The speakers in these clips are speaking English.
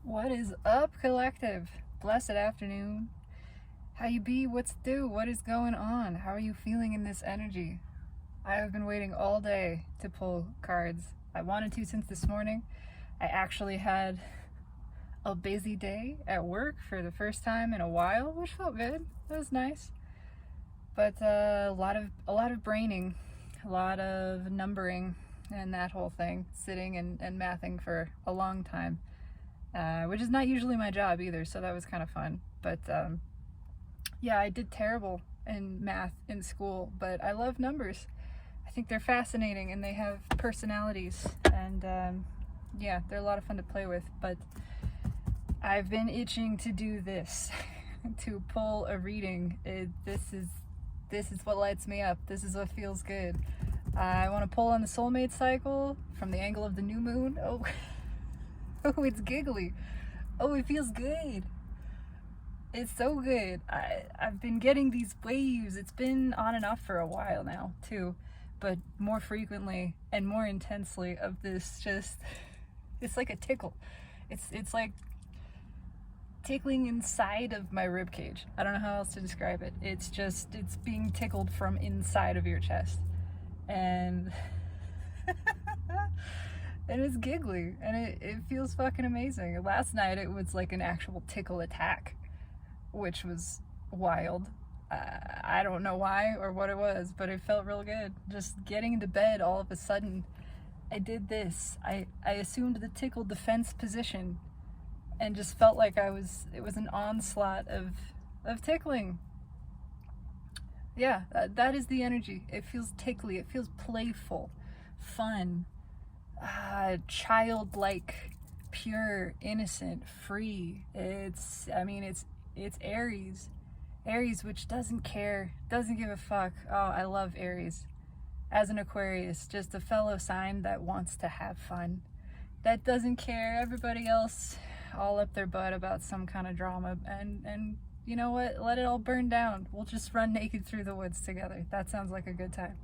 What is up, collective? Blessed afternoon. How you be? What's due? What is going on? How are you feeling in this energy? I have been waiting all day to pull cards. I wanted to since this morning. I actually had a busy day at work for the first time in a while, which felt good. It was nice. But a lot of braining, a lot of numbering, and that whole thing, sitting and mathing for a long time. Which is not usually my job either, so that was kind of fun. But yeah, I did terrible in math in school, but I love numbers. I think they're fascinating and they have personalities, and yeah, they're a lot of fun to play with. But I've been itching to do this, to pull a reading. This is what lights me up. This is what feels good. I want to pull on the soulmate cycle from the angle of the new moon. Oh. Oh, it's giggly. Oh, it feels good. It's so good. I've been getting these waves. It's been on and off for a while now, too. But more frequently and more intensely of this just... It's like a tickle. It's like tickling inside of my rib cage. I don't know how else to describe it. It's being tickled from inside of your chest. And... and it's giggly, and it feels fucking amazing. Last night it was like an actual tickle attack, which was wild. I don't know why or what it was, but it felt real good. Just getting into bed, all of a sudden, I did this. I assumed the tickle defense position, and just felt like it was an onslaught of tickling. Yeah, that is the energy. It feels tickly, it feels playful, fun. Childlike, pure, innocent, free. It's Aries. Aries, which doesn't care, doesn't give a fuck. Oh, I love Aries. As an Aquarius, just a fellow sign that wants to have fun. That doesn't care everybody else all up their butt about some kind of drama. And you know what? Let it all burn down. We'll just run naked through the woods together. That sounds like a good time.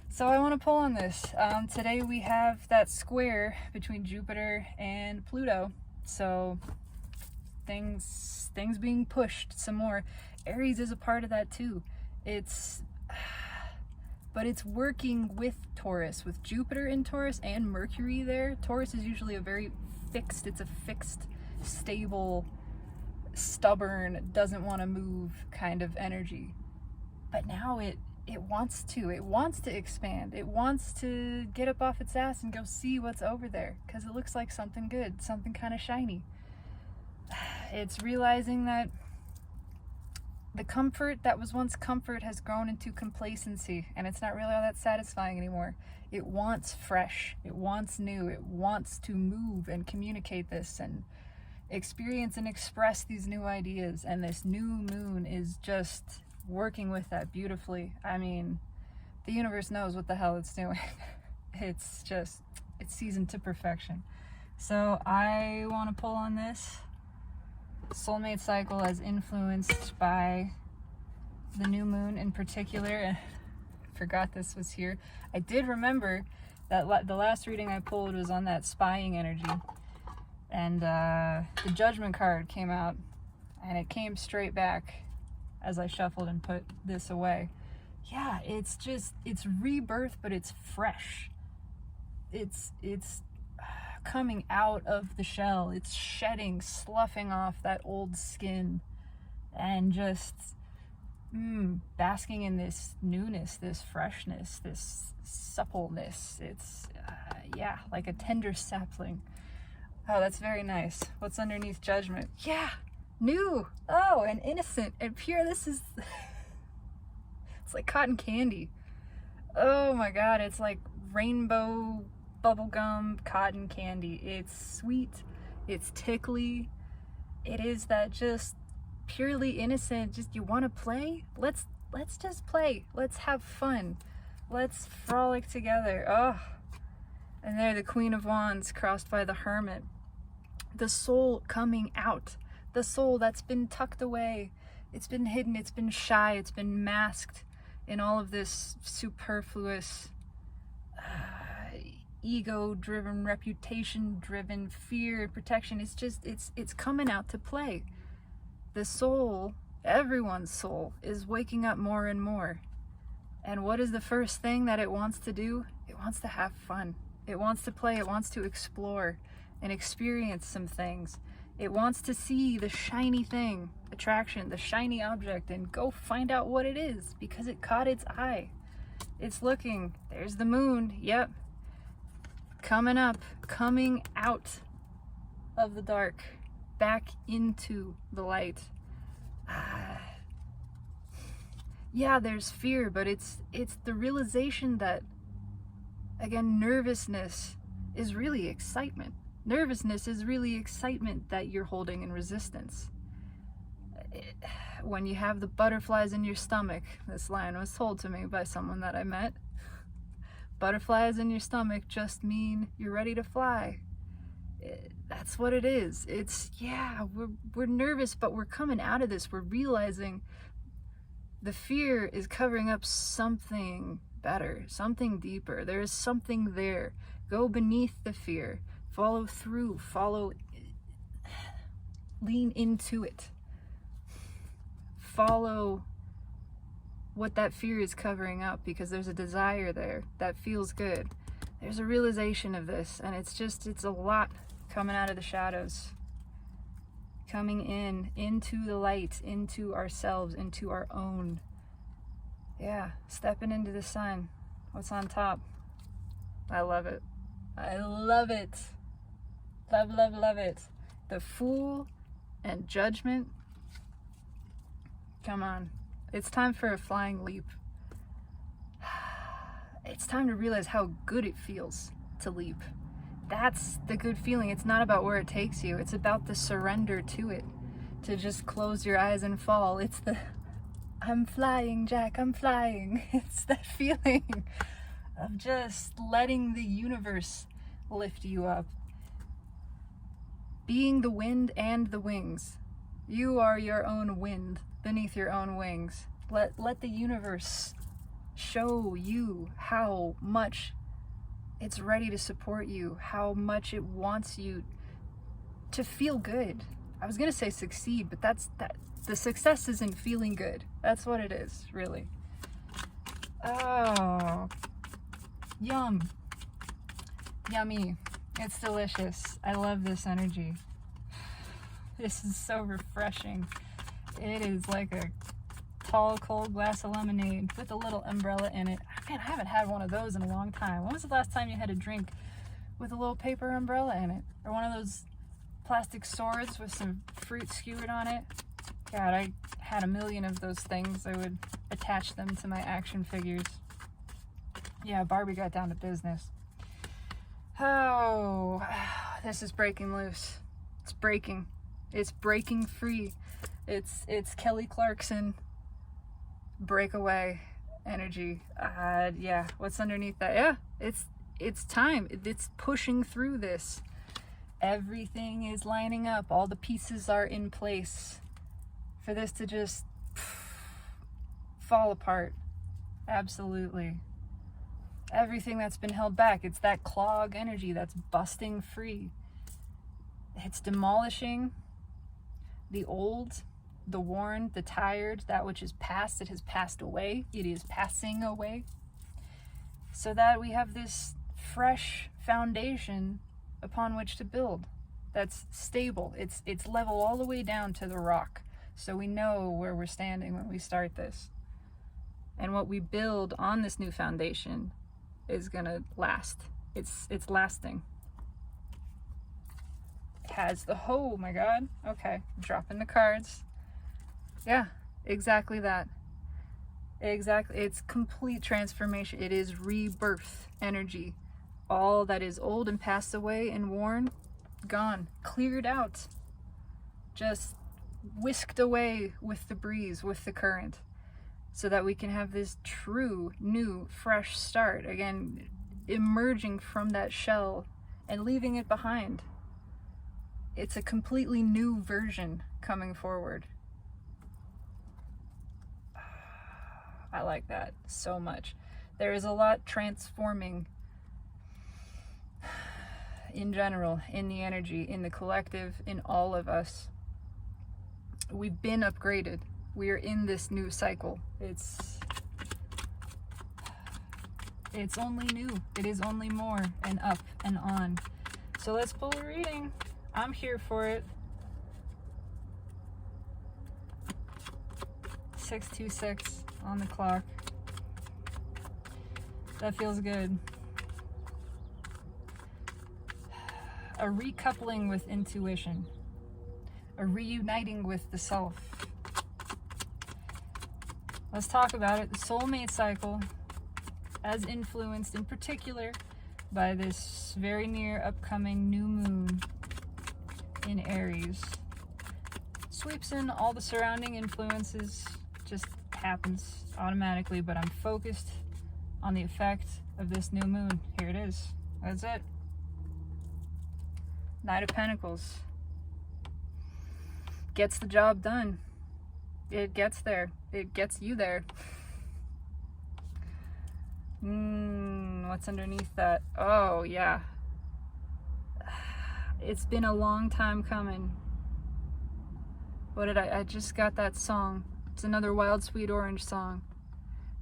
So I want to pull on this. Today we have that square between Jupiter and Pluto. So things being pushed some more. Aries is a part of that too. But it's working with Taurus, with Jupiter in Taurus and Mercury there. Taurus is usually it's a fixed, stable, stubborn, doesn't want to move kind of energy. But now it wants to expand. It wants to get up off its ass and go see what's over there, because it looks like something good, something kind of shiny. It's realizing that the comfort that was once comfort has grown into complacency, and it's not really all that satisfying anymore. It wants fresh, it wants new, it wants to move and communicate this and experience and express these new ideas, and this new moon is just working with that beautifully. I mean, the universe knows what the hell it's doing. It's seasoned to perfection. So I want to pull on this soulmate cycle as influenced by the new moon in particular. I forgot this was here. I did remember that the last reading I pulled was on that spying energy, and the judgment card came out, and it came straight back as I shuffled and put this away. Yeah, it's rebirth, but it's fresh. It's coming out of the shell. It's shedding, sloughing off that old skin, and just basking in this newness, this freshness, this suppleness. It's yeah, like a tender sapling. Oh, that's very nice. What's underneath judgment? Yeah, new. Oh, and innocent and pure. This is it's like cotton candy. Oh my god, it's like rainbow bubblegum cotton candy. It's sweet, it's tickly, it is that just purely innocent, just you want to play? Let's just play. Let's have fun. Let's frolic together. Oh, and there the Queen of Wands crossed by the Hermit. The soul coming out. The soul that's been tucked away. It's been hidden, it's been shy, it's been masked in all of this superfluous ego driven, reputation driven, fear and protection. It's just, it's coming out to play. The soul, everyone's soul, is waking up more and more. And what is the first thing that it wants to do? It wants to have fun. It wants to play. It wants to explore and experience some things. It wants to see the shiny thing, attraction, the shiny object, and go find out what it is because it caught its eye. It's looking. There's the moon. Yep. Coming up, coming out of the dark, back into the light. Yeah, there's fear, but it's the realization that, again, nervousness is really excitement. Nervousness is really excitement that you're holding in resistance. When you have the butterflies in your stomach, this line was told to me by someone that I met. Butterflies in your stomach just mean you're ready to fly. That's what it is. It's, yeah, we're nervous, but we're coming out of this. We're realizing the fear is covering up something better, something deeper. There is something there. Go beneath the fear. Follow through. Lean into it. Follow what that fear is covering up, because there's a desire there that feels good. There's a realization of this, and it's a lot coming out of the shadows, coming into the light, into ourselves, into our own. Yeah, stepping into the sun. What's on top? I love it. I love it. Love, love, love it. The Fool and Judgment. Come on. It's time for a flying leap. It's time to realize how good it feels to leap. That's the good feeling. It's not about where it takes you. It's about the surrender to it. To just close your eyes and fall. It's the, I'm flying, Jack, I'm flying. It's that feeling of just letting the universe lift you up. Being the wind and the wings. You are your own wind beneath your own wings. Let the universe show you how much it's ready to support you, how much it wants you to feel good. I was gonna say succeed, but that the success isn't feeling good. That's what it is, really. Oh, yum. Yummy. It's delicious. I love this energy. This is so refreshing. It is like a tall, cold glass of lemonade with a little umbrella in it. Man, I haven't had one of those in a long time. When was the last time you had a drink with a little paper umbrella in it? Or one of those plastic swords with some fruit skewered on it? God, I had a million of those things. I would attach them to my action figures. Yeah, Barbie got down to business. Oh, this is breaking loose. It's breaking. It's breaking free. It's Kelly Clarkson breakaway energy. Yeah, what's underneath that? Yeah, it's time. It's pushing through this. Everything is lining up. All the pieces are in place for this to just fall apart. Absolutely. Everything that's been held back, it's that clog energy that's busting free. It's demolishing the old, the worn, the tired, that which is past. It has passed away. It is passing away. So that we have this fresh foundation upon which to build. That's stable. It's level all the way down to the rock. So we know where we're standing when we start this. And what we build on this new foundation is gonna last. It's lasting. It has the, oh my God. Okay, dropping the cards. Yeah, exactly that. Exactly. It's complete transformation. It is rebirth energy. All that is old and passed away and worn, gone, cleared out, just whisked away with the breeze, with the current, so that we can have this true, new, fresh start. Again, emerging from that shell and leaving it behind. It's a completely new version coming forward. I like that so much. There is a lot transforming in general, in the energy, in the collective, in all of us. We've been upgraded. We are in this new cycle. It's only new. It is only more and up and on. So let's pull a reading. I'm here for it. 626 on the clock. That feels good. A recoupling with intuition. A reuniting with the self. Let's talk about it. The soulmate cycle, as influenced in particular by this very near upcoming new moon in Aries, sweeps in all the surrounding influences, just happens automatically, but I'm focused on the effect of this new moon. Here it is. That's it. Knight of Pentacles. Gets the job done. It gets there. It gets you there. What's underneath that? Oh, yeah. It's been a long time coming. What did I just got that song. It's another Wild Sweet Orange song.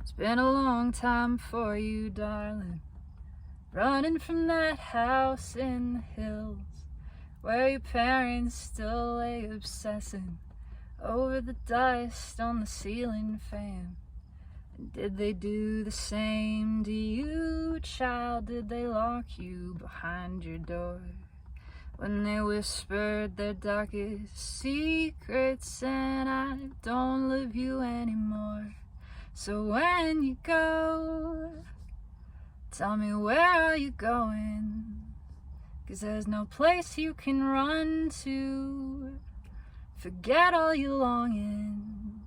It's been a long time for you, darling. Running from that house in the hills, where your parents still lay obsessing over the dust on the ceiling fan. And did they do the same to you, child? Did they lock you behind your door when they whispered their darkest secrets? And I don't love you anymore. So when you go, tell me, where are you going? 'Cause there's no place you can run to. Forget all your longing,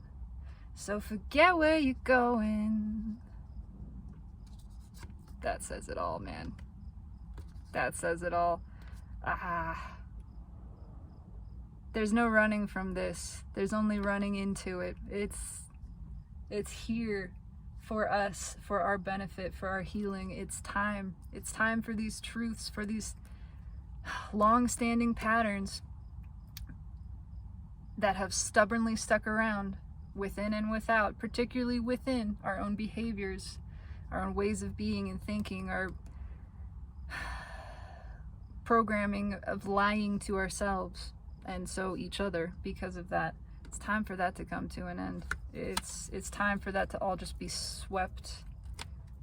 so forget where you're going. That says it all, man. That says it all. There's no running from this. There's only running into it. It's here for us, for our benefit, for our healing. It's time. It's time for these truths, for these long-standing patterns that have stubbornly stuck around within and without, particularly within our own behaviors, our own ways of being and thinking, our programming of lying to ourselves and so each other because of that. It's time for that to come to an end. It's time for that to all just be swept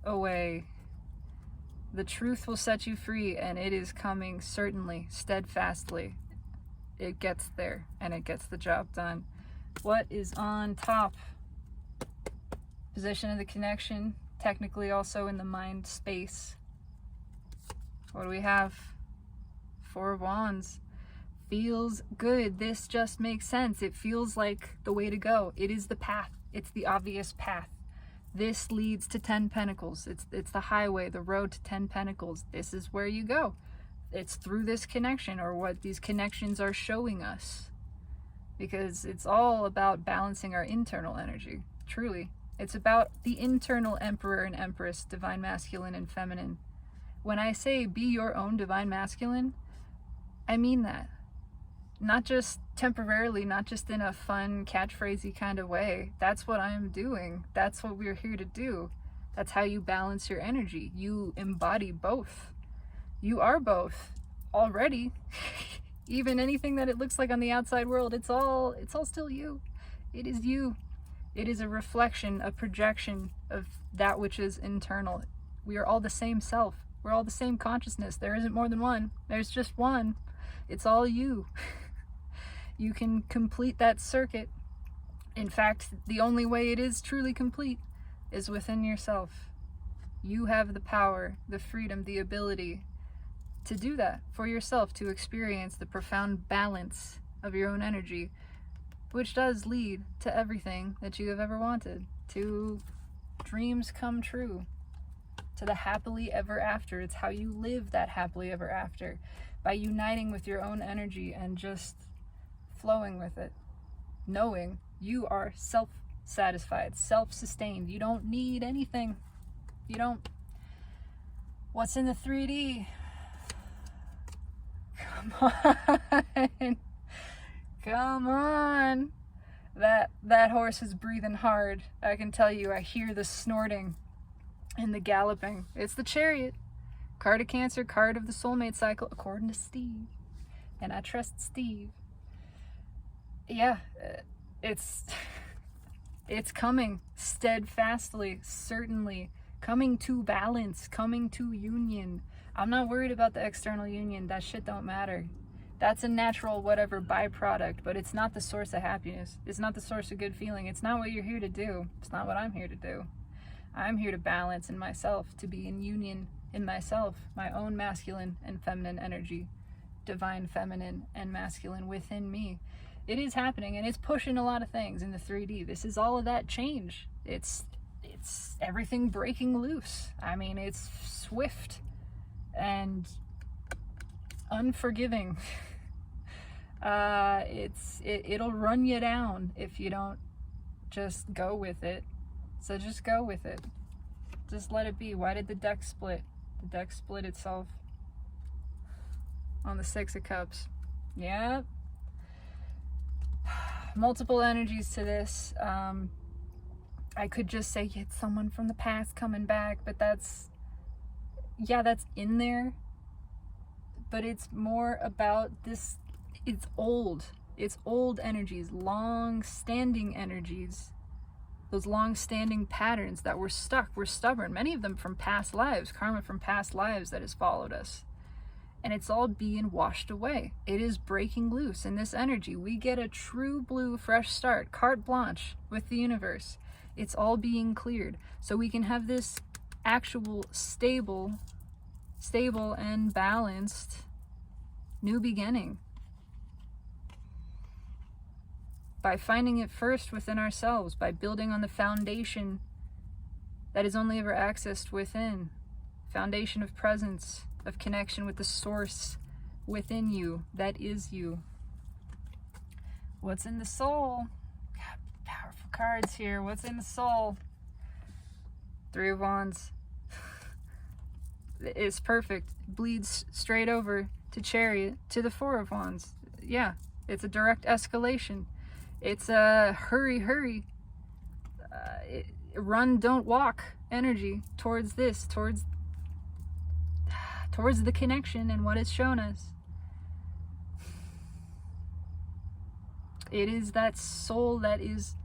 away. The truth will set you free, and it is coming, certainly, steadfastly. It gets there, and it gets the job done. What is on top? Position of the connection, technically also in the mind space. What do we have? Four of Wands. Feels good. This just makes sense. It feels like the way to go. It is the path. It's the obvious path. This leads to 10 Pentacles. It's the highway, the road to 10 Pentacles. This is where you go. It's through this connection, or what these connections are showing us. Because it's all about balancing our internal energy. Truly. It's about the internal Emperor and Empress, divine masculine and feminine. When I say be your own divine masculine, I mean that. Not just temporarily, not just in a fun, catchphrasey kind of way. That's what I'm doing. That's what we're here to do. That's how you balance your energy. You embody both. You are both already. Even anything that it looks like on the outside world, it's all still you. It is you. It is a reflection, a projection of that which is internal. We are all the same self. We're all the same consciousness. There isn't more than one. There's just one. It's all you. You can complete that circuit. In fact, the only way it is truly complete is within yourself. You have the power, the freedom, the ability to do that for yourself, to experience the profound balance of your own energy, which does lead to everything that you have ever wanted, to dreams come true, to the happily ever after. It's how you live that happily ever after, by uniting with your own energy and just flowing with it, knowing you are self-satisfied, self-sustained. You don't need anything. You don't. What's in the 3D? Come on. Come on. That horse is breathing hard. I can tell you, I hear the snorting and the galloping. It's the Chariot. Card of Cancer, card of the soulmate cycle, according to Steve. And I trust Steve. Yeah, it's coming steadfastly, certainly. Coming to balance, coming to union. I'm not worried about the external union. That shit don't matter. That's a natural whatever byproduct, but it's not the source of happiness. It's not the source of good feeling. It's not what you're here to do. It's not what I'm here to do. I'm here to balance in myself, to be in union in myself, my own masculine and feminine energy, divine feminine and masculine within me. It is happening, and it's pushing a lot of things in the 3D. This is all of that change. It's everything breaking loose. I mean, it's swift and unforgiving. It'll run you down if you don't just go with it. So just go with it. Just let it be. Why did the deck split? The deck split itself on the 6 of Cups. Yeah. Multiple energies to this. I could just say it's someone from the past coming back, but that's in there. But it's more about this. It's old energies, long-standing energies. Those long-standing patterns that were stuck, were stubborn. Many of them from past lives, karma from past lives that has followed us. And it's all being washed away. It is breaking loose in this energy. We get a true blue fresh start, carte blanche with the universe. It's all being cleared. So we can have this actual stable and balanced new beginning. By finding it first within ourselves, by building on the foundation that is only ever accessed within. Foundation of presence, of connection with the source within you, that is you. What's in the soul? God, powerful cards here. What's in the soul? 3 of Wands. It's perfect. Bleeds straight over to Chariot, to the 4 of Wands. Yeah, it's a direct escalation. It's a hurry, run, don't walk energy towards this, towards the connection and what it's shown us. It is that soul that is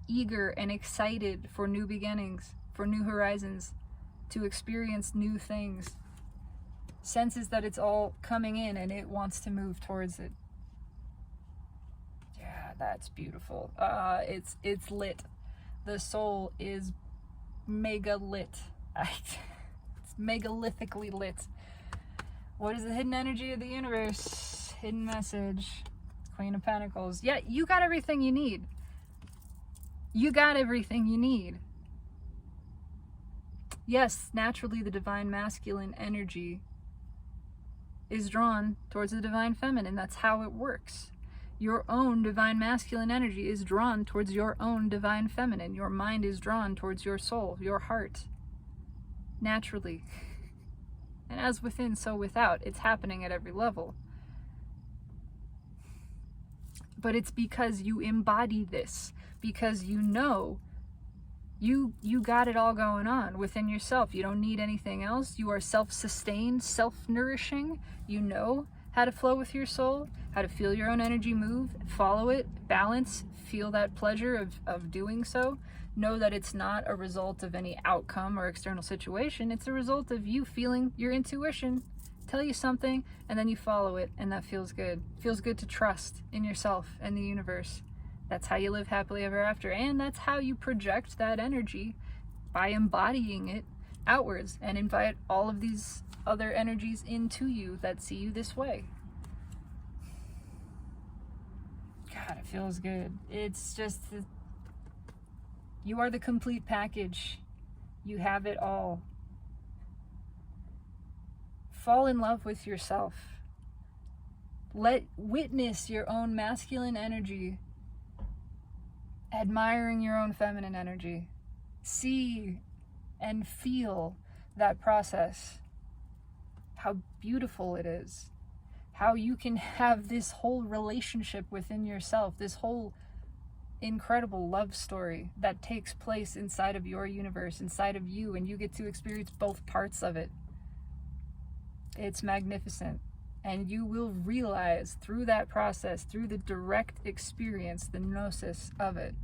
eager and excited for new beginnings, for new horizons, to experience new things. Senses that it's all coming in and it wants to move towards it. Yeah, that's beautiful. It's lit. The soul is mega lit. It's megalithycally lit. What is the hidden energy of the universe? Hidden message. Queen of Pentacles. Yeah, you got everything you need. You got everything you need. Yes, naturally the divine masculine energy is drawn towards the divine feminine. That's how it works. Your own divine masculine energy is drawn towards your own divine feminine. Your mind is drawn towards your soul, your heart. Naturally. And as within, so without. It's happening at every level. But it's because you embody this. Because you know you got it all going on within yourself. You don't need anything else. You are self-sustained, self-nourishing. You know how to flow with your soul, how to feel your own energy move, follow it, balance, feel that pleasure of doing so. Know that it's not a result of any outcome or external situation. It's a result of you feeling your intuition tell you something, and then you follow it, and that feels good. Feels good to trust in yourself and the universe. That's how you live happily ever after, and that's how you project that energy by embodying it outwards and invite all of these other energies into you that see you this way. God, it feels good. It's just, you are the complete package. You have it all. Fall in love with yourself. Witness your own masculine energy, admiring your own feminine energy. See and feel that process. How beautiful it is. how you can have this whole relationship within yourself, this whole incredible love story that takes place inside of your universe, inside of you, and you get to experience both parts of it. It's magnificent. And you will realize through that process, through the direct experience, the gnosis of it,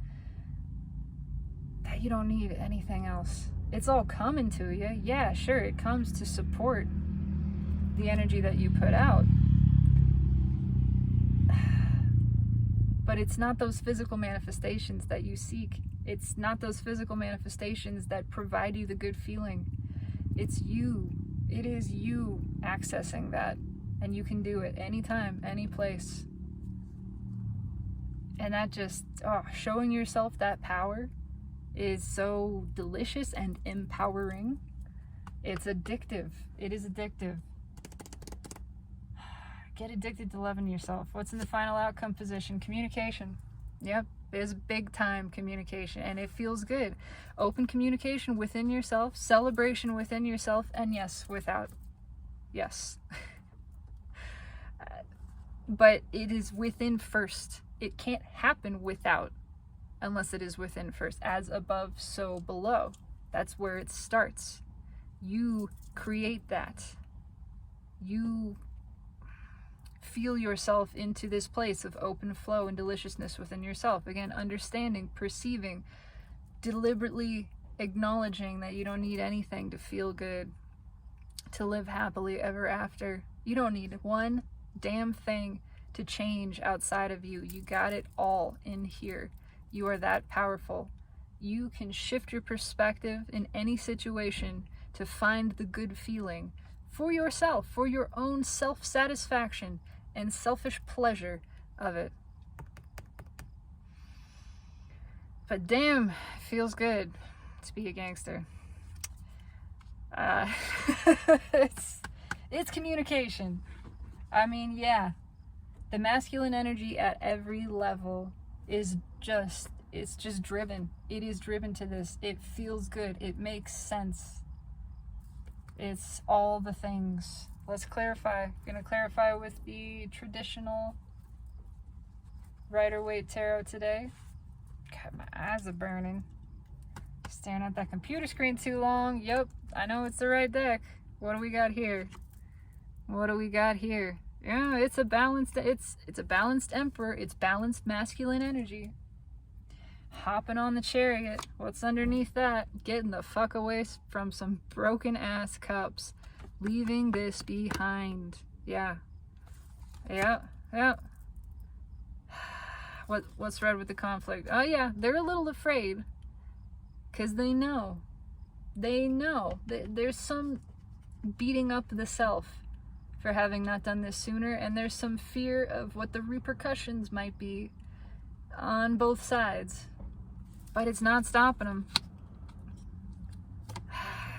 that you don't need anything else. It's all coming to you. Yeah, sure, it comes to support the energy that you put out. But it's not those physical manifestations that you seek. It's not those physical manifestations that provide you the good feeling. It's you. It is you accessing that. And you can do it anytime, any place. And that just, showing yourself that power is so delicious and empowering. It's addictive. It is addictive. Get addicted to loving yourself. What's in the final outcome position? Communication. Yep, there's big time communication, and it feels good. Open communication within yourself, celebration within yourself, and yes, without. Yes. But it is within first. It can't happen without, unless it is within first. As above, so below. That's where it starts. You create that. You feel yourself into this place of open flow and deliciousness within yourself. Again, understanding, perceiving, deliberately acknowledging that you don't need anything to feel good, to live happily ever after. You don't need one damn thing to change outside of you. You got it all in here. You are that powerful. You can shift your perspective in any situation to find the good feeling for yourself, for your own self-satisfaction and selfish pleasure of it. But damn, it feels good to be a gangster. It's communication. I mean, yeah, the masculine energy at every level is just, it's just driven. It is driven to this. It feels good. It makes sense. It's all the things. Let's clarify. Gonna clarify with the traditional Rider-Waite Tarot today. God, my eyes are burning. Staring at that computer screen too long. Yep, I know it's the right deck. What do we got here? What do we got here? Yeah, it's a balanced, it's a balanced emperor. It's balanced masculine energy. Hopping on the chariot. What's underneath that? Getting the fuck away from some broken ass cups. Leaving this behind. Yeah. Yeah. Yeah. What's red with the conflict? Oh yeah, they're a little afraid. Because they know. They know. There's some beating up the self for having not done this sooner, and there's some fear of what the repercussions might be on both sides. But it's not stopping them.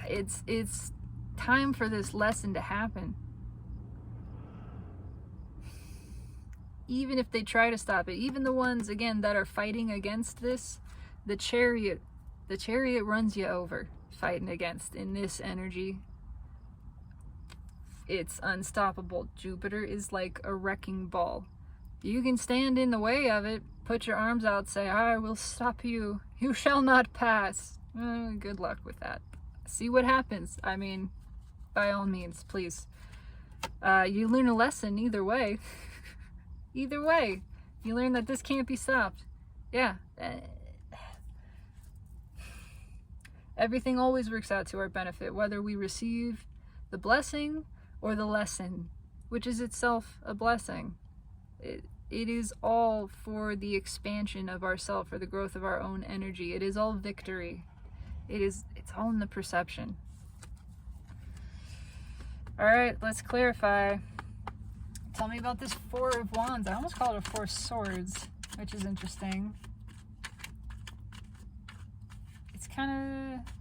It's time for this lesson to happen. Even if they try to stop it, even the ones, again, that are fighting against this, the chariot runs you over fighting against in this energy. It's unstoppable. Jupiter is like a wrecking ball. You can stand in the way of it, put your arms out, say, I will stop you. You shall not pass. Good luck with that. See what happens. I mean, by all means, please. You learn a lesson either way. Either way. You learn that this can't be stopped. Yeah. Everything always works out to our benefit, whether we receive the blessing or the lesson, which is itself a blessing. It is all for the expansion of ourself, for the growth of our own energy. It is all victory. It's all in the perception. All right, let's clarify. Tell me about this Four of Wands. I almost call it a Four of Swords, which is interesting. It's kind of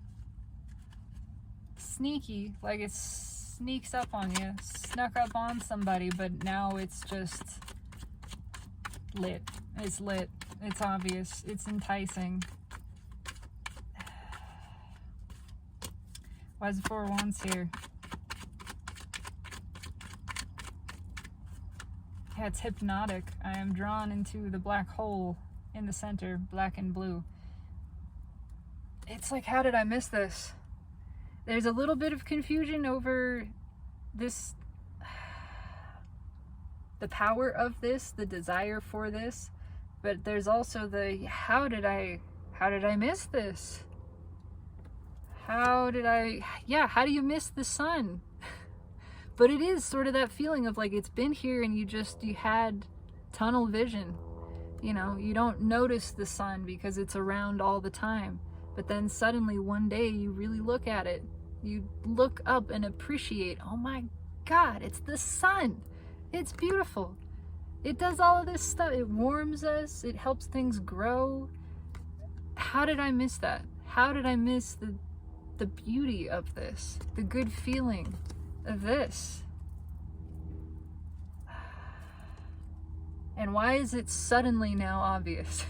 sneaky, like it sneaks up on you, snuck up on somebody, but now it's just lit. It's lit. It's obvious. It's enticing. Why is the Four of Wands here? Yeah, it's hypnotic. I am drawn into the black hole in the center, black and blue. It's like, how did I miss this? There's a little bit of confusion over this, the power of this, the desire for this, but there's also the, how did I miss this? How do you miss the sun? But it is sort of that feeling of like, it's been here and you had tunnel vision. You know, you don't notice the sun because it's around all the time. But then suddenly one day you really look at it. You look up and appreciate, oh my God, it's the sun. It's beautiful. It does all of this stuff. It warms us. It helps things grow. How did I miss that? How did I miss the beauty of this? The good feeling of this? And why is it suddenly now obvious?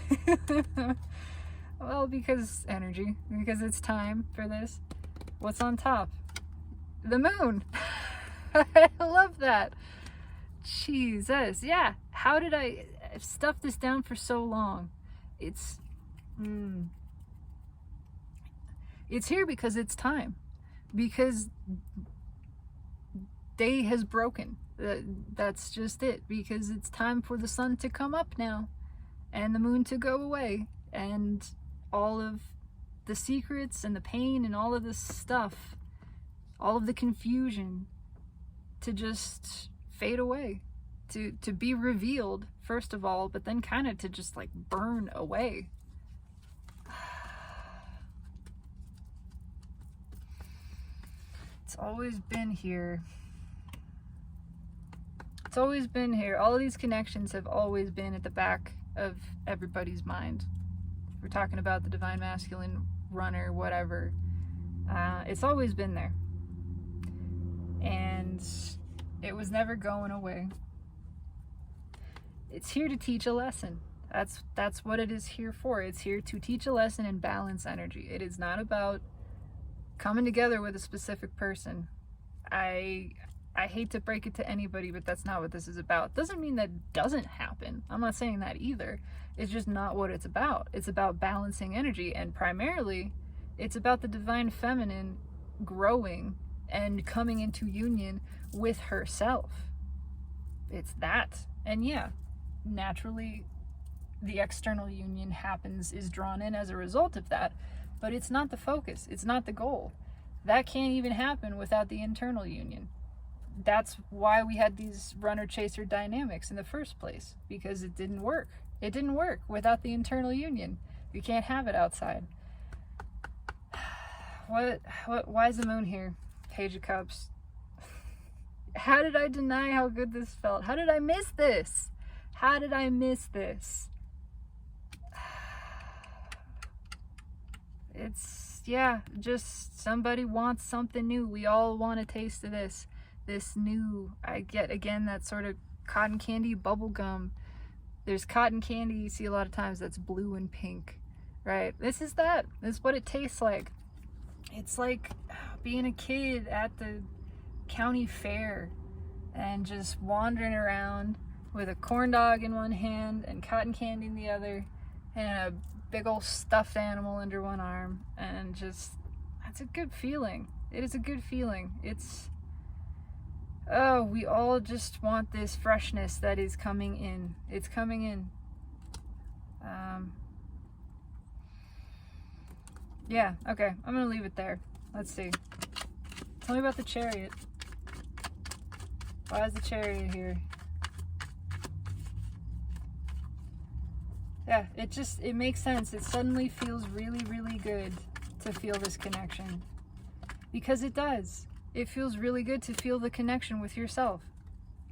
Well, because energy, because it's time for this. What's on top? The moon. I love that. Jesus. Yeah. How did I stuff this down for so long? It's here because it's time. Because day has broken. That's just it. Because it's time for the sun to come up now and the moon to go away, and all of the secrets and the pain and all of this stuff, all of the confusion to just fade away, to be revealed first of all, but then kind of to just like burn away. It's always been here. It's always been here. All of these connections have always been at the back of everybody's mind. If we're talking about the divine masculine runner, whatever. It's always been there. And it was never going away. It's here to teach a lesson. That's what it is here for. It's here to teach a lesson and balance energy. It is not about coming together with a specific person. I hate to break it to anybody, but that's not what this is about. Doesn't mean that doesn't happen. I'm not saying that either. It's just not what it's about. It's about balancing energy, and primarily it's about the divine feminine growing and coming into union with herself. It's that. And yeah, naturally the external union is drawn in as a result of that, but it's not the focus. It's not the goal. That can't even happen without the internal union. That's why we had these runner-chaser dynamics in the first place, because it didn't work. It didn't work without the internal union. You can't have it outside. Why is the moon here? Page of Cups. How did I deny how good this felt? How did I miss this? How did I miss this? It's, yeah, just somebody wants something new. We all want a taste of this. This new, I get again that sort of cotton candy bubble gum. There's cotton candy you see a lot of times that's blue and pink, right? This is that. This is what it tastes like. It's like being a kid at the county fair and just wandering around with a corn dog in one hand and cotton candy in the other and a big old stuffed animal under one arm, and just, that's a good feeling. It is a good feeling. It's, oh, we all just want this freshness that is coming in. It's coming in. Yeah, okay, I'm gonna leave it there. Let's see. Tell me about the Chariot. Why is the Chariot here? Yeah, it makes sense. It suddenly feels really, really good to feel this connection. Because it does. It feels really good to feel the connection with yourself.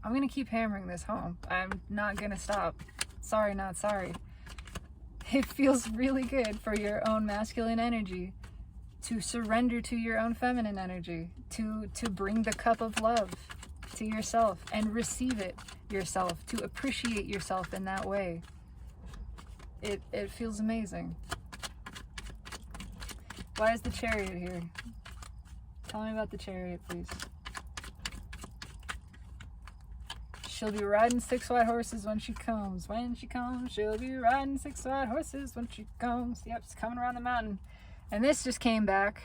I'm going to keep hammering this home. I'm not going to stop. Sorry, not sorry. It feels really good for your own masculine energy to surrender to your own feminine energy, to bring the cup of love to yourself and receive it yourself, to appreciate yourself in that way. It feels amazing. Why is the Chariot here? Tell me about the Chariot, please. She'll be riding 6 white horses when she comes. When she comes, she'll be riding 6 white horses when she comes. Yep, it's coming around the mountain. And this just came back.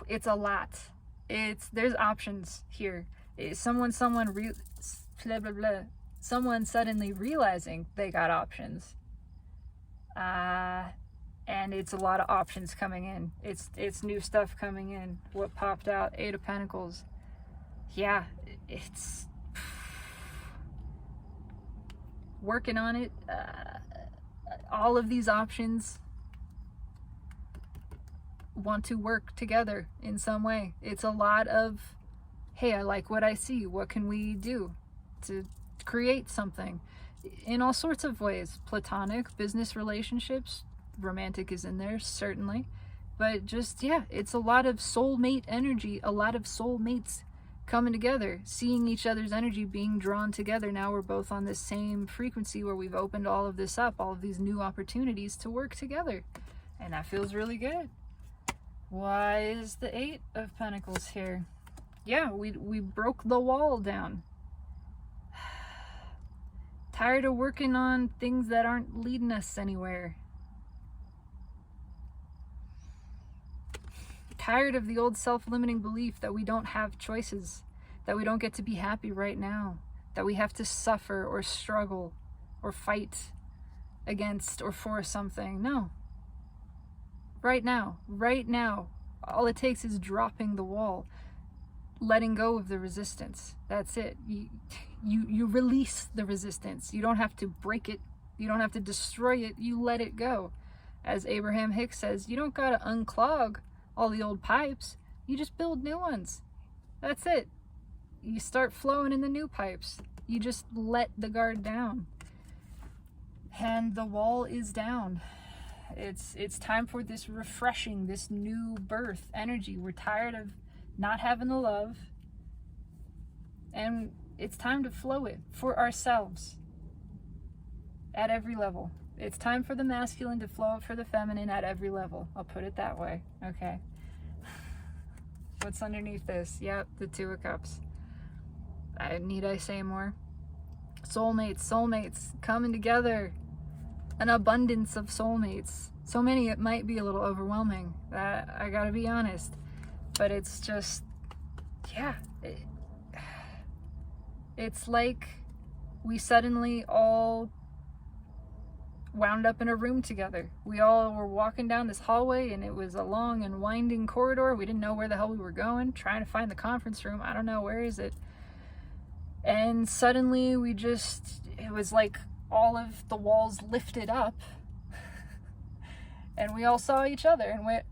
It's a lot. There's options here. Someone blah, blah, blah. Someone suddenly realizing they got options. And it's a lot of options coming in. It's new stuff coming in. What popped out? 8 of Pentacles. Yeah, it's working on it. All of these options want to work together in some way. It's a lot of, hey, I like what I see. What can we do to create something? In all sorts of ways. Platonic, business relationships, romantic is in there, certainly. But just, yeah, it's a lot of soulmate energy, a lot of soulmates coming together, seeing each other's energy being drawn together. Now we're both on the same frequency where we've opened all of this up, all of these new opportunities to work together. And that feels really good. Why is the 8 of Pentacles here? Yeah, we broke the wall down. Tired of working on things that aren't leading us anywhere. Tired of the old self-limiting belief that we don't have choices, that we don't get to be happy right now, that we have to suffer or struggle or fight against or for something. No. Right now, all it takes is dropping the wall, letting go of the resistance. That's it. You release the resistance. You don't have to break it. You don't have to destroy it. You let it go. As Abraham Hicks says, you don't gotta unclog all the old pipes. You just build new ones. That's it. You start flowing in the new pipes. You just let the guard down. And the wall is down. It's time for this refreshing, this new birth energy. We're tired of not having the love. And it's time to flow it for ourselves at every level. It's time for the masculine to flow up for the feminine at every level. I'll put it that way. Okay. What's underneath this? Yep, the 2 of Cups. Need I say more? Soulmates coming together. An abundance of soulmates. So many it might be a little overwhelming. I gotta be honest. But it's just, yeah. It's like we suddenly all wound up in a room together. We all were walking down this hallway and it was a long and winding corridor. We didn't know where the hell we were going, trying to find the conference room. I don't know, where is it? And suddenly it was like all of the walls lifted up and we all saw each other and went,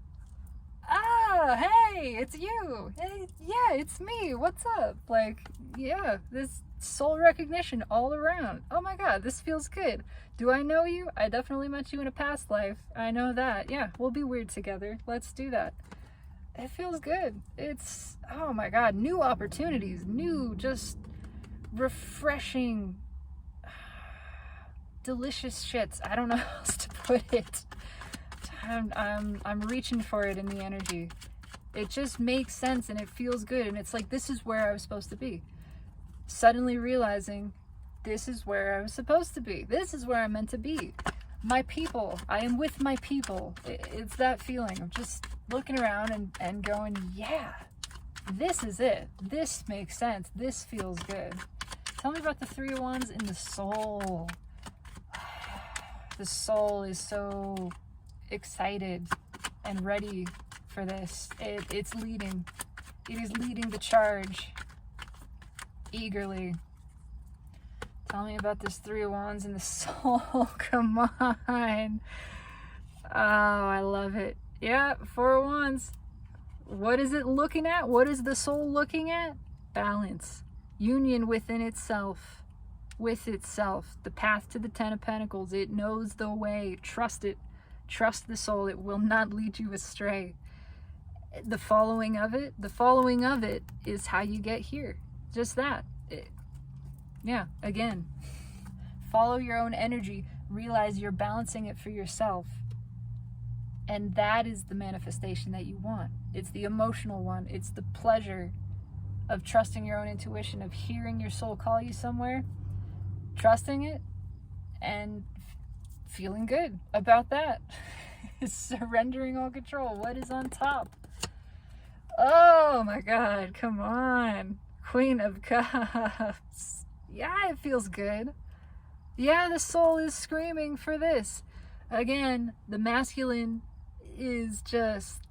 hey, it's you. Hey, yeah, it's me. What's up? Like, yeah, this soul recognition all around. Oh my God, this feels good. Do I know you? I definitely met you in a past life. I know that. Yeah, we'll be weird together. Let's do that. It feels good. It's, oh my God, new opportunities, new, just refreshing, delicious shits. I don't know how else to put it. I'm reaching for it in the energy. It just makes sense and it feels good. And it's like, this is where I was supposed to be. Suddenly realizing this is where I was supposed to be. This is where I'm meant to be. My people. I am with my people. It's that feeling of just looking around and going, yeah, this is it. This makes sense. This feels good. Tell me about the 3 of Wands in the soul. The soul is so excited and ready for this. It's leading. It is leading the charge eagerly. Tell me about this 3 of Wands in the soul. Come on. Oh, I love it. Yeah, 4 of Wands. What is it looking at? What is the soul looking at? Balance. Union within itself. With itself. The path to the 10 of Pentacles. It knows the way. Trust it. Trust the soul. It will not lead you astray. The following of it is how you get here. Just that. Yeah, again, follow your own energy. Realize you're balancing it for yourself. And that is the manifestation that you want. It's the emotional one. It's the pleasure of trusting your own intuition, of hearing your soul call you somewhere, trusting it, and feeling good about that. Surrendering all control. What is on top? Oh my God, come on. Queen of Cups. Yeah, it feels good. Yeah, the soul is screaming for this. Again, the masculine is just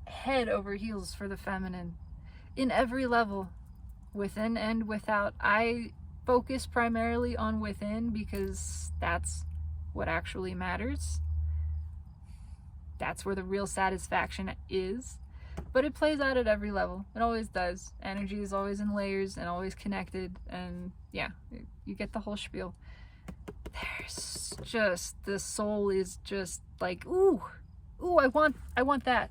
head over heels for the feminine in every level, within and without. I focus primarily on within because that's what actually matters. That's where the real satisfaction is. But it plays out at every level. It always does. Energy is always in layers and always connected. And yeah, you get the whole spiel. There's just, the soul is just like, ooh, I want that.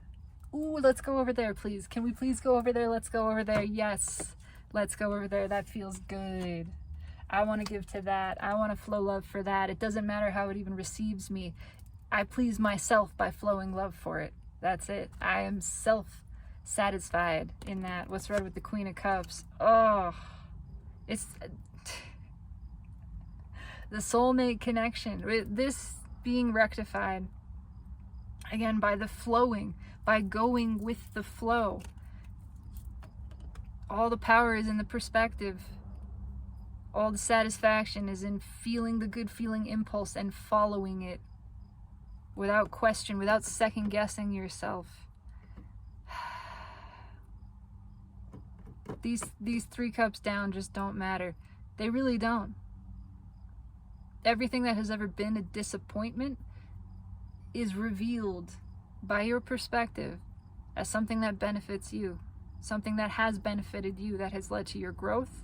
Ooh, let's go over there, please. Can we please go over there? Let's go over there. Yes, let's go over there. That feels good. I want to give to that. I want to flow love for that. It doesn't matter how it even receives me. I please myself by flowing love for it. That's it. I am self-satisfied in that. What's red with the Queen of Cups? Oh, it's the soulmate connection. This being rectified, again, by the flowing, by going with the flow. All the power is in the perspective. All the satisfaction is in feeling the good feeling impulse and following it without question, without second guessing yourself. These 3 cups down just don't matter. They really don't. Everything that has ever been a disappointment is revealed by your perspective as something that benefits you, something that has benefited you, that has led to your growth,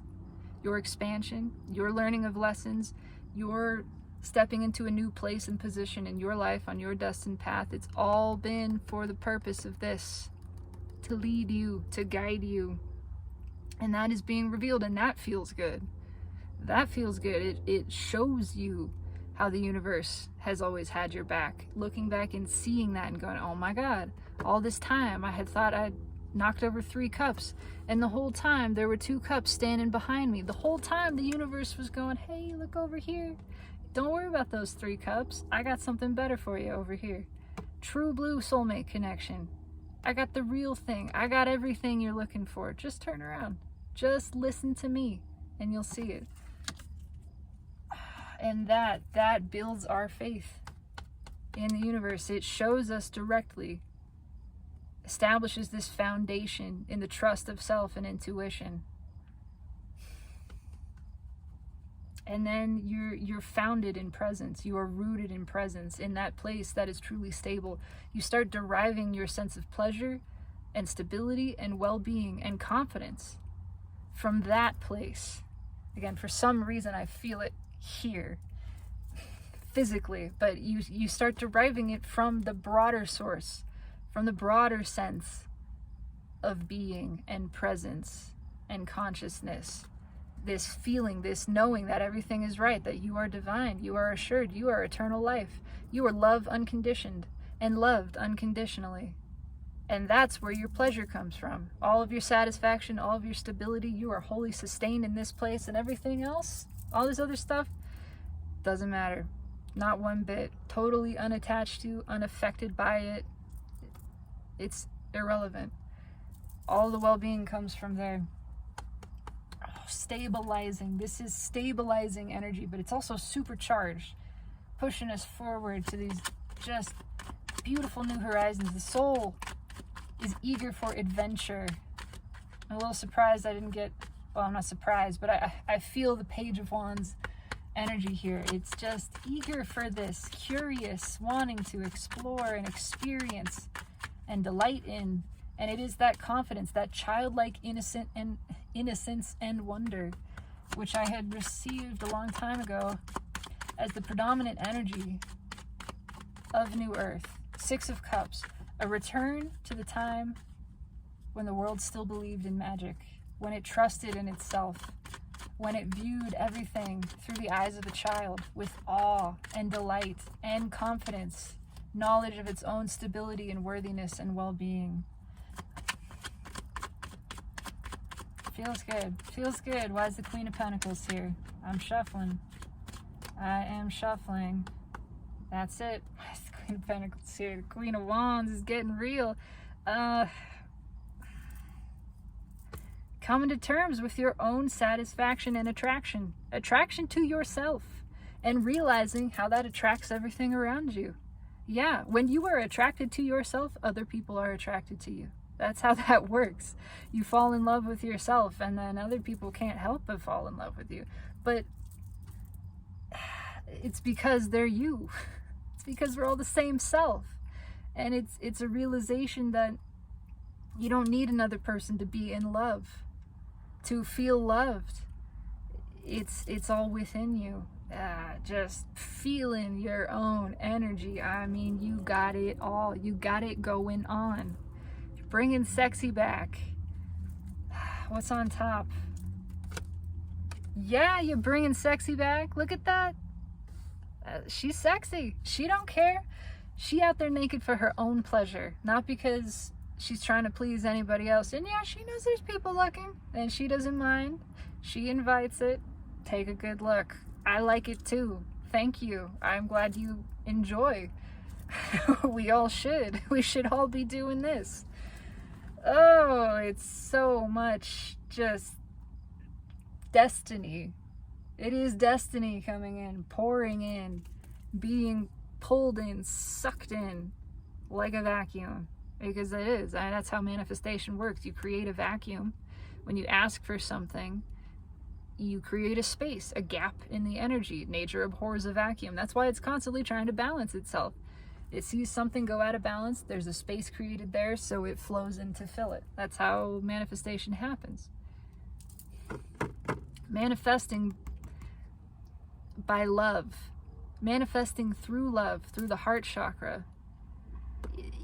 your expansion, your learning of lessons, your stepping into a new place and position in your life on your destined path. It's all been for the purpose of this, to lead you, to guide you. And that is being revealed, and that feels good. That feels good. It shows you how the universe has always had your back. Looking back and seeing that and going, oh my God, all this time I had thought I'd knocked over 3 cups, and the whole time there were 2 cups standing behind me. The whole time the universe was going, hey, look over here. Don't worry about those 3 cups. I got something better for you over here. True blue soulmate connection. I got the real thing. I got everything you're looking for. Just turn around. Just listen to me and you'll see it. And that builds our faith in the universe. It shows us directly, establishes this foundation in the trust of self and intuition. And then you're founded in presence. You are rooted in presence, in that place that is truly stable. You start deriving your sense of pleasure and stability and well-being and confidence from that place. Again, for some reason I feel it here physically, but you start deriving it from the broader source, from the broader sense of being and presence and consciousness. This feeling, this knowing that everything is right, that you are divine, you are assured, you are eternal life, you are love unconditioned and loved unconditionally. And that's where your pleasure comes from. All of your satisfaction, all of your stability, you are wholly sustained in this place, and everything else, all this other stuff, doesn't matter. Not one bit. Totally unattached to, unaffected by it. It's irrelevant. All the well-being comes from there. Oh, stabilizing. This is stabilizing energy, but it's also supercharged, pushing us forward to these just beautiful new horizons. The soul is eager for adventure. I'm a little surprised I didn't get, well, I'm not surprised, but I feel the Page of Wands energy here. It's just eager for this, curious, wanting to explore and experience and delight in. And it is that confidence, that childlike innocence and wonder, which I had received a long time ago as the predominant energy of New Earth. 6 of Cups, a return to the time when the world still believed in magic, when it trusted in itself, when it viewed everything through the eyes of a child with awe and delight and confidence, knowledge of its own stability and worthiness and well-being. Feels good. Feels good. Why is the Queen of Pentacles here? I'm shuffling. I am shuffling. That's it. Why is the Queen of Pentacles here? The Queen of Wands is getting real. Coming to terms with your own satisfaction and attraction. Attraction to yourself. And realizing how that attracts everything around you. Yeah, when you are attracted to yourself, other people are attracted to you. That's how that works. You fall in love with yourself, and then other people can't help but fall in love with you. But it's because they're you. It's because we're all the same self. And it's a realization that you don't need another person to be in love, to feel loved. It's all within you. Just feeling your own energy. I mean, you got it all. You got it going on. Bringing sexy back. What's on top? Yeah, you're bringing sexy back. Look at that. She's sexy. She don't care. She out there naked for her own pleasure, not because she's trying to please anybody else. And yeah, she knows there's people looking, and she doesn't mind. She invites it. Take a good look. I like it too. Thank you. I'm glad you enjoy. We all should. We should all be doing this. Oh, it's so much just destiny. It is destiny coming in, pouring in, being pulled in, sucked in like a vacuum. Because it is. That's how manifestation works. You create a vacuum. When you ask for something, you create a space, a gap in the energy. Nature abhors a vacuum. That's why it's constantly trying to balance itself. It sees something go out of balance, there's a space created there, so it flows in to fill it. That's how manifestation happens. Manifesting by love, manifesting through love, through the heart chakra,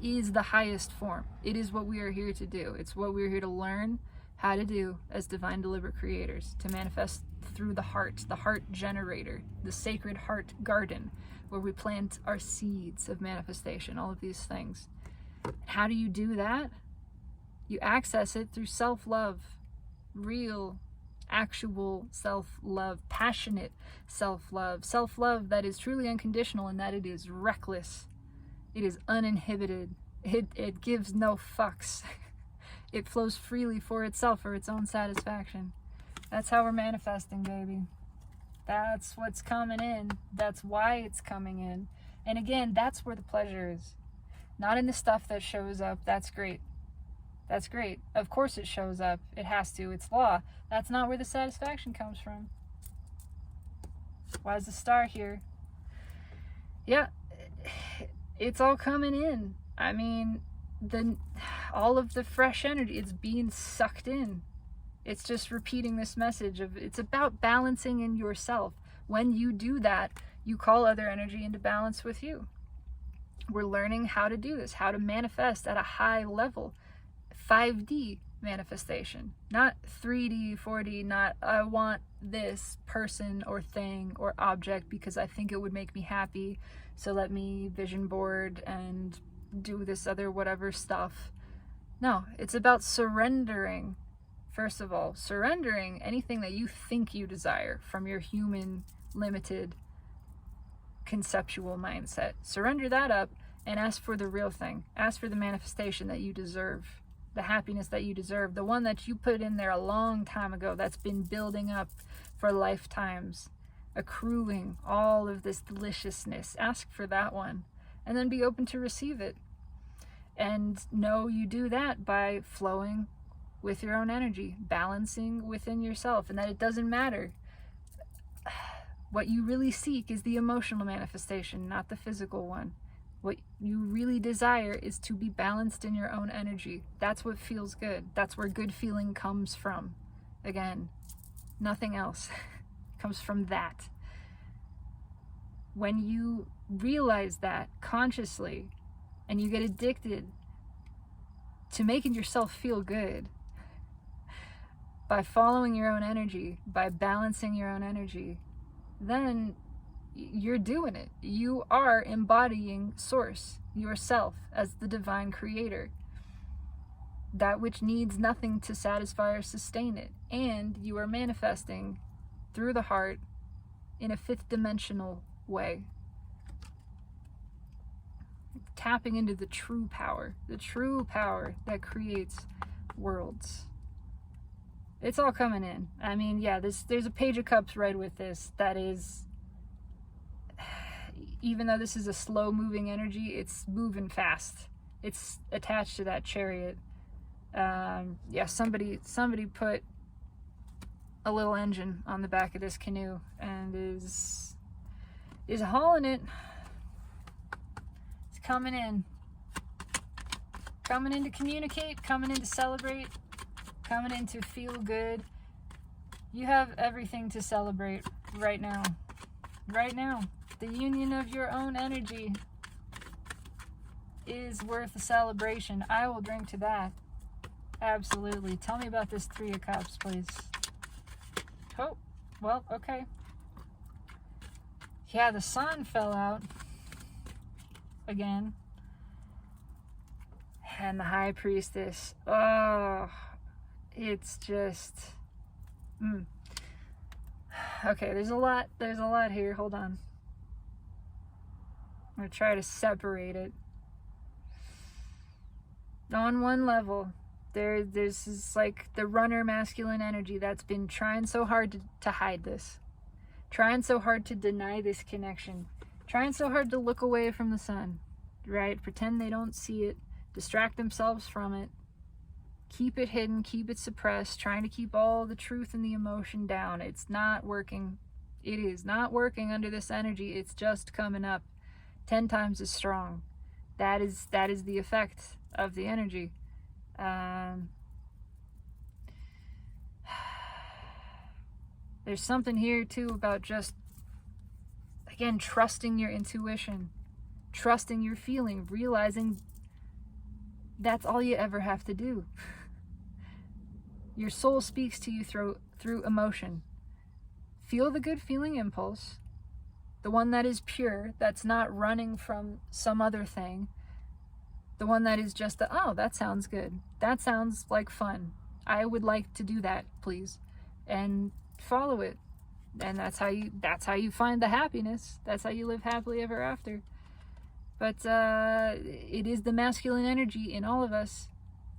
is the highest form. It is what we are here to do. It's what we're here to learn how to do as divine deliberate creators, to manifest through the heart generator, the sacred heart garden, where we plant our seeds of manifestation, all of these things. How do you do that? You access it through self-love, real, actual self-love, passionate self-love that is truly unconditional, and that it is reckless, it is uninhibited, it gives no fucks. It flows freely for itself, for its own satisfaction. That's how we're manifesting, baby. That's what's coming in. That's why it's coming in. And again, that's where the pleasure is. Not in the stuff that shows up. That's great. That's great. Of course it shows up. It has to. It's law. That's not where the satisfaction comes from. Why is the star here? Yeah, it's all coming in. I mean, all of the fresh energy, it's being sucked in. It's just repeating this message of, it's about balancing in yourself. When you do that, you call other energy into balance with you. We're learning how to do this, how to manifest at a high level. 5D manifestation, not 3D, 4D, not I want this person or thing or object because I think it would make me happy, so let me vision board and do this other whatever stuff. No, it's about surrendering. First of all, surrendering anything that you think you desire from your human, limited, conceptual mindset. Surrender that up and ask for the real thing. Ask for the manifestation that you deserve, the happiness that you deserve, the one that you put in there a long time ago, that's been building up for lifetimes, accruing all of this deliciousness. Ask for that one, and then be open to receive it. And know you do that by flowing with your own energy, balancing within yourself, and that it doesn't matter. What you really seek is the emotional manifestation, not the physical one. What you really desire is to be balanced in your own energy. That's what feels good. That's where good feeling comes from. Again, nothing else comes from that. When you realize that consciously, and you get addicted to making yourself feel good by following your own energy, by balancing your own energy, then you're doing it. You are embodying source, yourself, as the divine creator. that which needs nothing to satisfy or sustain it. And you are manifesting through the heart in a fifth dimensional way. Tapping into the true power that creates worlds. It's all coming in. I mean, yeah, there's a Page of Cups right with this that is, even though this is a slow moving energy, it's moving fast. It's attached to that Chariot. Yeah, somebody put a little engine on the back of this canoe and is hauling it. It's coming in to communicate, coming in to celebrate, coming in to feel good. You have everything to celebrate right now. The union of your own energy is worth a celebration. I will drink to that. Absolutely. Tell me about this Three of Cups, please. Oh, well, okay. Yeah, the sun fell out again. And the High Priestess. Oh, it's just... Okay, there's a lot here. Hold on. I'm going to try to separate it. On one level, there's this, like, the runner masculine energy that's been trying so hard to hide this. Trying so hard to deny this connection. Trying so hard to look away from the sun. Right? Pretend they don't see it. Distract themselves from it. Keep it hidden. Keep it suppressed. Trying to keep all the truth and the emotion down. It's not working. It is not working under this energy. It's just coming up 10 times as strong. That is the effect of the energy. There's something here too about just, again, trusting your intuition, trusting your feeling, realizing that's all you ever have to do. Your soul speaks to you through emotion. Feel the good feeling impulse, the one that is pure, that's not running from some other thing. The one that is just oh, that sounds good. That sounds like fun. I would like to do that, please. And follow it. And that's how you find the happiness. That's how you live happily ever after. But it is the masculine energy in all of us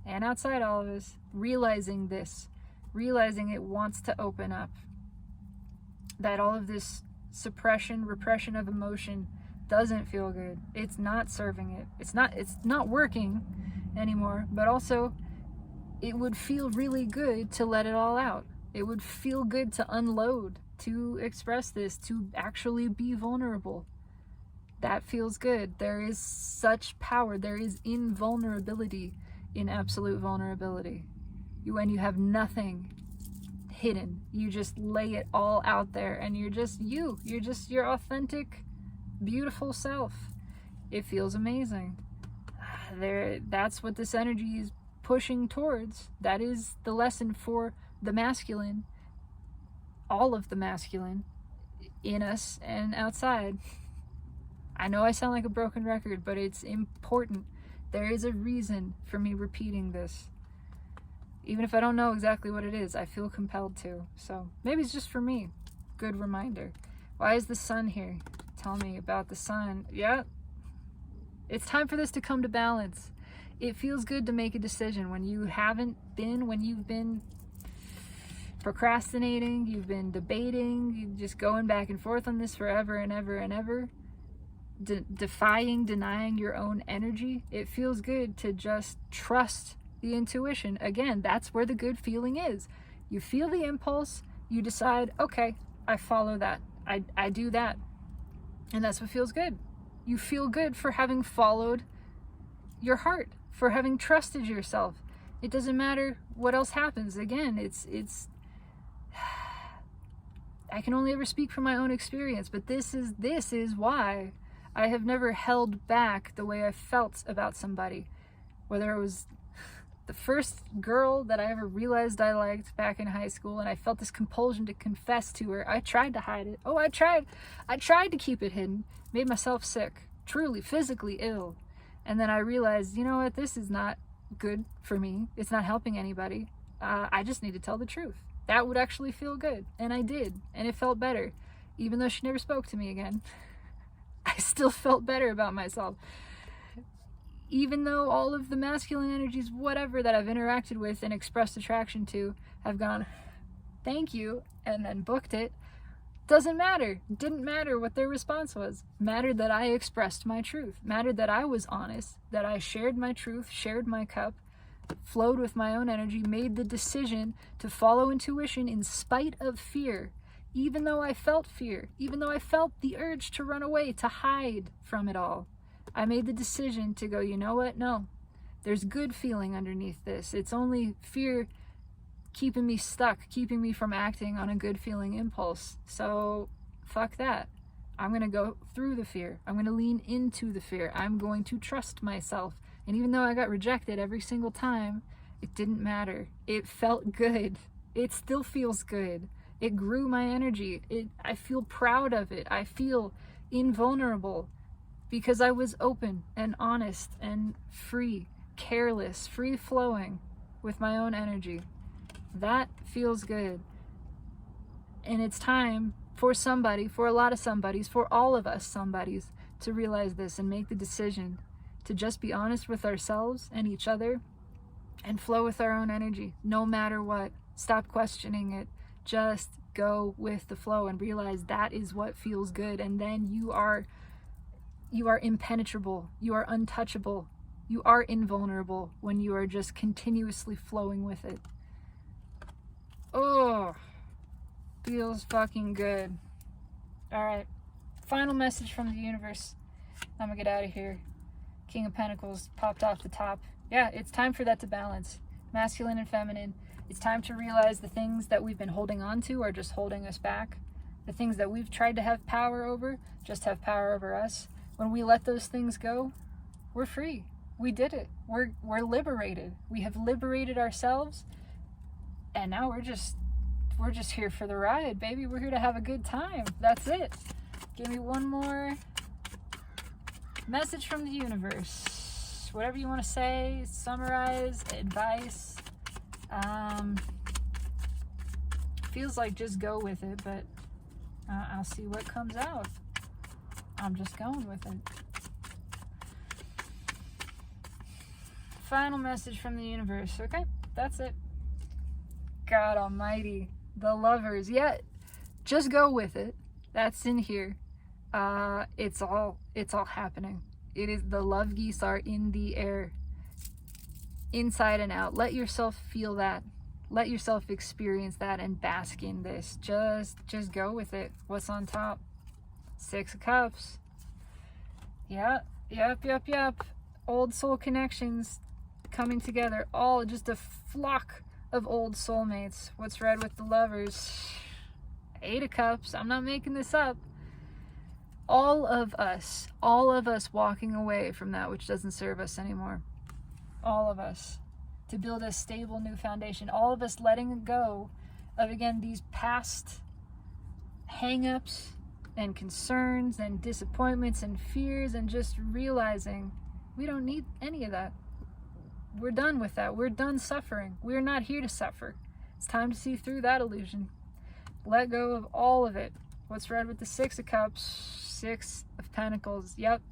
and outside all of us realizing this, realizing it wants to open up. That all of this suppression, repression of emotion doesn't feel good. It's not serving it. It's not working anymore, but also it would feel really good to let it all out. It would feel good to unload, to express this, to actually be vulnerable. That feels good. There is such power. There is invulnerability in absolute vulnerability. When you have nothing hidden, you just lay it all out there and you're just you. You're just your authentic, beautiful self. It feels amazing. That's what this energy is pushing towards. That is the lesson for the masculine, all of the masculine in us and outside. I know I sound like a broken record, but it's important. There is a reason for me repeating this. Even if I don't know exactly what it is, I feel compelled to. So maybe it's just for me. Good reminder. Why is the sun here? Tell me about the sun. Yeah. It's time for this to come to balance. It feels good to make a decision when you've been procrastinating, you've been debating, you're just going back and forth on this forever and ever and ever, denying your own energy. It feels good to just trust the intuition. Again, that's where the good feeling is. You feel the impulse, you decide, okay, I follow that. I do that. And that's what feels good. You feel good for having followed your heart, for having trusted yourself. It doesn't matter what else happens. Again, it's I can only ever speak from my own experience, but this is why I have never held back the way I felt about somebody. Whether it was the first girl that I ever realized I liked back in high school and I felt this compulsion to confess to her. I tried to hide it. Oh, I tried to keep it hidden. Made myself sick. Truly, physically ill. And then I realized, you know what, this is not good for me. It's not helping anybody. I just need to tell the truth. That would actually feel good. And I did. And it felt better. Even though she never spoke to me again, I still felt better about myself. Even though all of the masculine energies, whatever, that I've interacted with and expressed attraction to have gone, thank you, and then booked it, doesn't matter. Didn't matter what their response was. Mattered that I expressed my truth. Mattered that I was honest, that I shared my truth, shared my cup, flowed with my own energy, made the decision to follow intuition in spite of fear. Even though I felt fear, even though I felt the urge to run away, to hide from it all, I made the decision to go, you know what? No, there's good feeling underneath this. It's only fear keeping me stuck, keeping me from acting on a good feeling impulse. So fuck that. I'm going to go through the fear. I'm going to lean into the fear. I'm going to trust myself. And even though I got rejected every single time, it didn't matter. It felt good. It still feels good. It grew my energy. I feel proud of it. I feel invulnerable because I was open and honest and free, careless, free flowing with my own energy. That feels good. And it's time for somebody, for a lot of somebodies, for all of us somebodies, to realize this and make the decision to just be honest with ourselves and each other and flow with our own energy, no matter what. Stop questioning it. Just go with the flow and realize that is what feels good. And then you are impenetrable. You are untouchable. You are invulnerable when you are just continuously flowing with it. Oh, feels fucking good. All right. Final message from the universe. I'm gonna get out of here. King of Pentacles popped off the top. Yeah, it's time for that to balance. Masculine and feminine. It's time to realize the things that we've been holding on to are just holding us back. The things that we've tried to have power over just have power over us. When we let those things go, we're free. We did it. We're liberated. We have liberated ourselves. And now we're just here for the ride, baby. We're here to have a good time. That's it. Give me one more message from the universe. Whatever you want to say, summarize, advice. Feels like just go with it, but I'll see what comes out. I'm just going with it. Final message from the universe. Okay, that's it. God almighty. The Lovers. Yeah, just go with it. That's in here. It's all happening. It is, the love geese are in the air, inside and out. Let yourself feel that. Let yourself experience that and bask in this. Just go with it. What's on top? 6 of Cups. Yeah, yep. Old soul connections coming together. All just a flock of old soulmates. What's red with the Lovers? 8 of Cups. I'm not making this up. All of us walking away from that which doesn't serve us anymore. All of us. To build a stable new foundation. All of us letting go of, again, these past hang-ups and concerns and disappointments and fears, and just realizing we don't need any of that. We're done with that. We're done suffering. We're not here to suffer. It's time to see through that illusion. Let go of all of it. What's red with the 6 of Cups? 6 of Pentacles. Yep.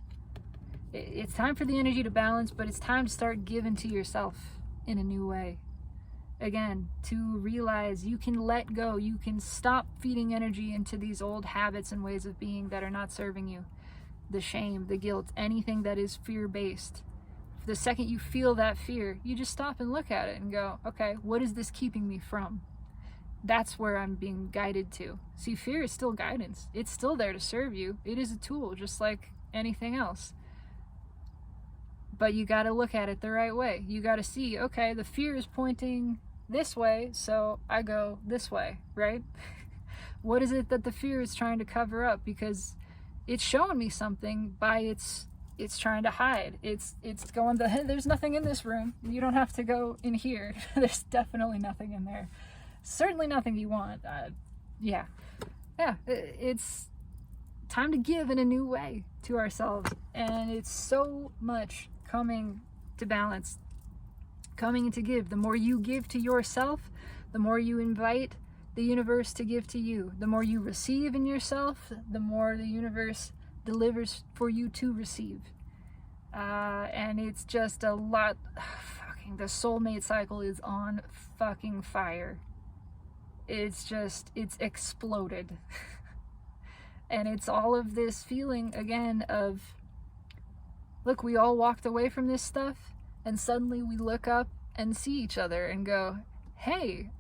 It's time for the energy to balance, but it's time to start giving to yourself in a new way. Again, to realize you can let go. You can stop feeding energy into these old habits and ways of being that are not serving you. The shame, the guilt, anything that is fear-based. The second you feel that fear, you just stop and look at it and go, okay, what is this keeping me from? That's where I'm being guided to. See, fear is still guidance. It's still there to serve you. It is a tool, just like anything else. But you got to look at it the right way. You got to see, okay, the fear is pointing this way, so I go this way, right? What is it that the fear is trying to cover up? Because it's showing me something by it's trying to hide. It's going, there's nothing in this room. You don't have to go in here. There's definitely nothing in there. Certainly nothing you want. Yeah, it's time to give in a new way to ourselves. And it's so much coming to balance. coming to give. The more you give to yourself, the more you invite the universe to give to you. The more you receive in yourself, the more the universe delivers for you to receive. And it's just a lot. Fucking the soulmate cycle is on fucking fire. It's exploded. And it's all of this feeling again of, look, we all walked away from this stuff, and suddenly we look up and see each other and go, hey,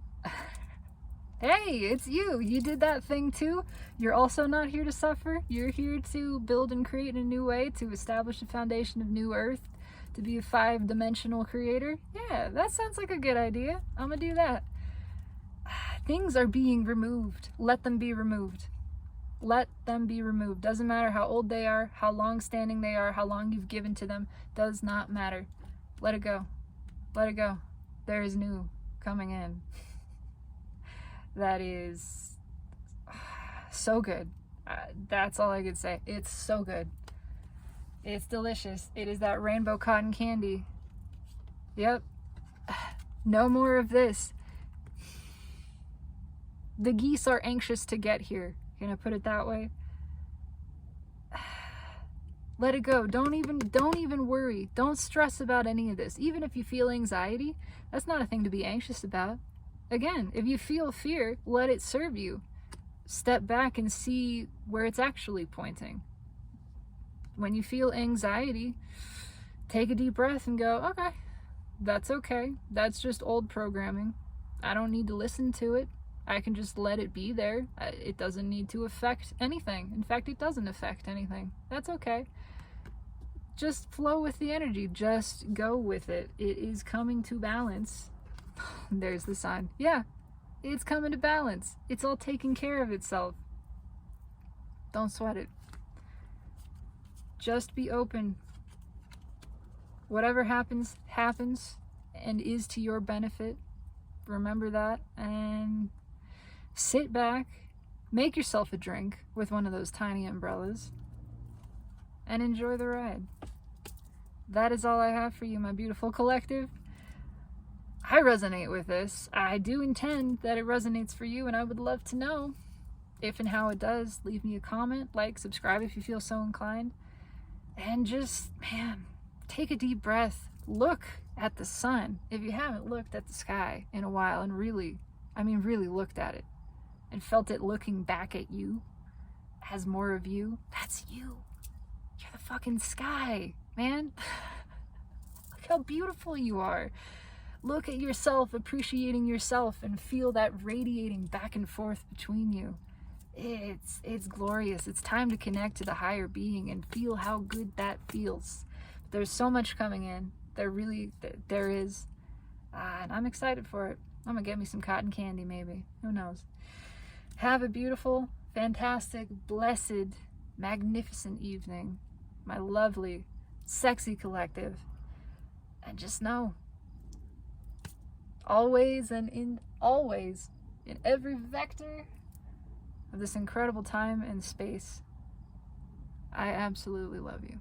hey, it's you. You did that thing too. You're also not here to suffer. You're here to build and create in a new way, to establish a foundation of new earth, to be a 5-dimensional creator. Yeah, that sounds like a good idea. I'm gonna do that. Things are being removed. Let them be removed. Let them be removed. Doesn't matter how old they are, how long standing they are, how long you've given to them. Does not matter. Let it go. Let it go. There is new coming in. That is so good. That's all I could say. It's so good. It's delicious. It is that rainbow cotton candy. Yep. No more of this. The geese are anxious to get here. Can I put it that way? Let it go. Don't even worry. Don't stress about any of this. Even if you feel anxiety, that's not a thing to be anxious about. Again, if you feel fear, let it serve you. Step back and see where it's actually pointing. When you feel anxiety, take a deep breath and go, okay, that's okay. That's just old programming. I don't need to listen to it. I can just let it be there. It doesn't need to affect anything. In fact, it doesn't affect anything. That's okay. Just flow with the energy. Just go with it. It is coming to balance. There's the sign. Yeah, it's coming to balance. It's all taking care of itself. Don't sweat it. Just be open. Whatever happens, happens and is to your benefit. Remember that, and sit back, make yourself a drink with one of those tiny umbrellas, and enjoy the ride. That is all I have for you, my beautiful collective. I resonate with this. I do intend that it resonates for you, and I would love to know if and how it does. Leave me a comment, like, subscribe if you feel so inclined, and just, man, take a deep breath. Look at the sun. If you haven't looked at the sky in a while and really looked at it and felt it looking back at you as more of you, that's you. You're the fucking sky, man. Look how beautiful you are. Look at yourself, appreciating yourself, and feel that radiating back and forth between you. It's glorious. It's time to connect to the higher being and feel how good that feels. There's so much coming in. There is. And I'm excited for it. I'm gonna get me some cotton candy, maybe. Who knows? Have a beautiful, fantastic, blessed, magnificent evening, my lovely, sexy collective. And just know, always and in every vector of this incredible time and space, I absolutely love you.